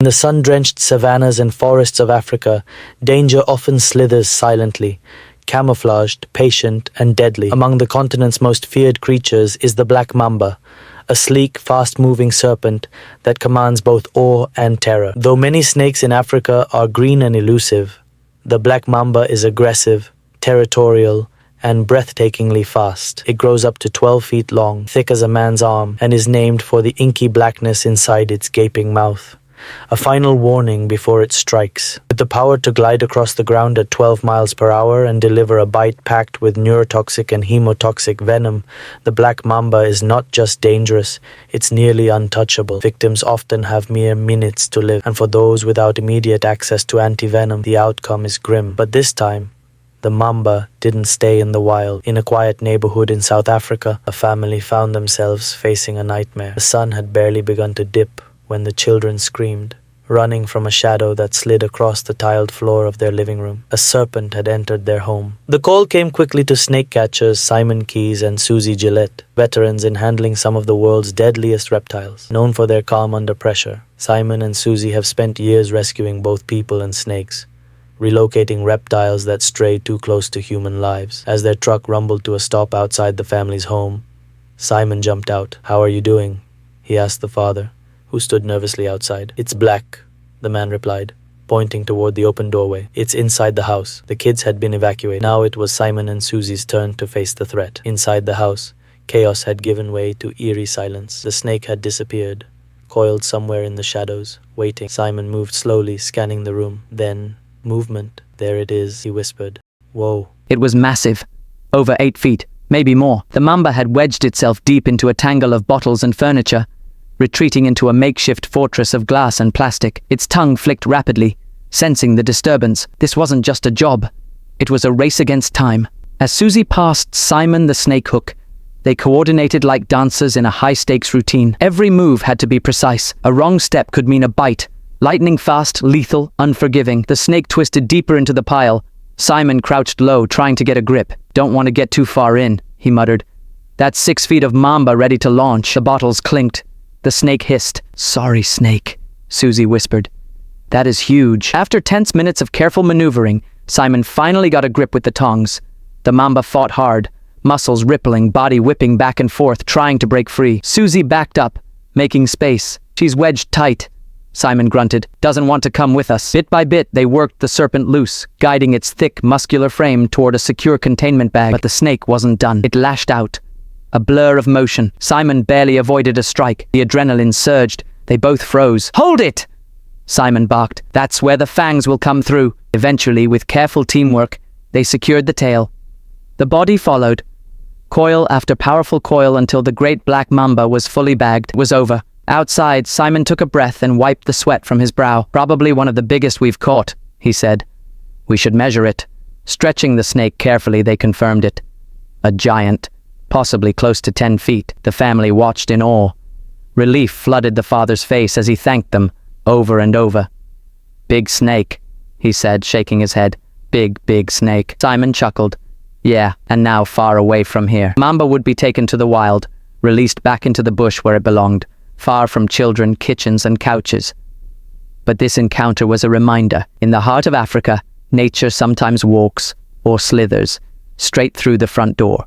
In the sun-drenched savannas and forests of Africa, danger often slithers silently, camouflaged, patient, and deadly. Among the continent's most feared creatures is the black mamba, a sleek, fast-moving serpent that commands both awe and terror. Though many snakes in Africa are green and elusive, the black mamba is aggressive, territorial, and breathtakingly fast. It grows up to 12 feet long, thick as a man's arm, and is named for the inky blackness inside its gaping mouth. A final warning before it strikes. With the power to glide across the ground at 12 miles per hour and deliver a bite packed with neurotoxic and hemotoxic venom, the black mamba is not just dangerous, it's nearly untouchable. Victims often have mere minutes to live, and for those without immediate access to anti-venom, the outcome is grim. But this time, the mamba didn't stay in the wild. In a quiet neighborhood in South Africa, a family found themselves facing a nightmare. The sun had barely begun to dip when the children screamed, running from a shadow that slid across the tiled floor of their living room. A serpent had entered their home. The call came quickly to snake catchers Simon Keyes and Susie Gillette, veterans in handling some of the world's deadliest reptiles. Known for their calm under pressure, Simon and Susie have spent years rescuing both people and snakes, relocating reptiles that strayed too close to human lives. As their truck rumbled to a stop outside the family's home, Simon jumped out. "How are you doing?" he asked the father, who stood nervously outside. "It's black," the man replied, pointing toward the open doorway. "It's inside the house." The kids had been evacuated. Now it was Simon and Susie's turn to face the threat. Inside the house, chaos had given way to eerie silence. The snake had disappeared, coiled somewhere in the shadows, waiting. Simon moved slowly, scanning the room. Then, movement. "There it is," he whispered. "Whoa." It was massive. Over 8 feet, maybe more. The mamba had wedged itself deep into a tangle of bottles and furniture, retreating into a makeshift fortress of glass and plastic. Its tongue flicked rapidly, sensing the disturbance. This wasn't just a job. It was a race against time. As Susie passed Simon the snake hook, they coordinated like dancers in a high-stakes routine. Every move had to be precise. A wrong step could mean a bite. Lightning fast, lethal, unforgiving. The snake twisted deeper into the pile. Simon crouched low, trying to get a grip. "Don't want to get too far in," he muttered. "That's 6 feet of mamba ready to launch." The bottles clinked. The snake hissed. "Sorry, snake," Susie whispered. "That is huge." After tense minutes of careful maneuvering, Simon finally got a grip with the tongs. The mamba fought hard, muscles rippling, body whipping back and forth, trying to break free. Susie backed up, making space. "She's wedged tight," Simon grunted. "Doesn't want to come with us." Bit by bit, they worked the serpent loose, guiding its thick, muscular frame toward a secure containment bag. But the snake wasn't done. It lashed out, a blur of motion. Simon barely avoided a strike. The adrenaline surged. They both froze. "Hold it!" Simon barked. "That's where the fangs will come through." Eventually, with careful teamwork, they secured the tail. The body followed, coil after powerful coil, until the great black mamba was fully bagged. It was over. Outside, Simon took a breath and wiped the sweat from his brow. "Probably one of the biggest we've caught," he said. "We should measure it." Stretching the snake carefully, they confirmed it. A giant, possibly close to 10 feet. The family watched in awe. Relief flooded the father's face as he thanked them over and over. "Big snake," he said, shaking his head. Big snake." Simon chuckled. "Yeah, and now far away from here." Mamba would be taken to the wild, released back into the bush where it belonged, far from children, kitchens, and couches. But this encounter was a reminder. In the heart of Africa, nature sometimes walks, or slithers, straight through the front door.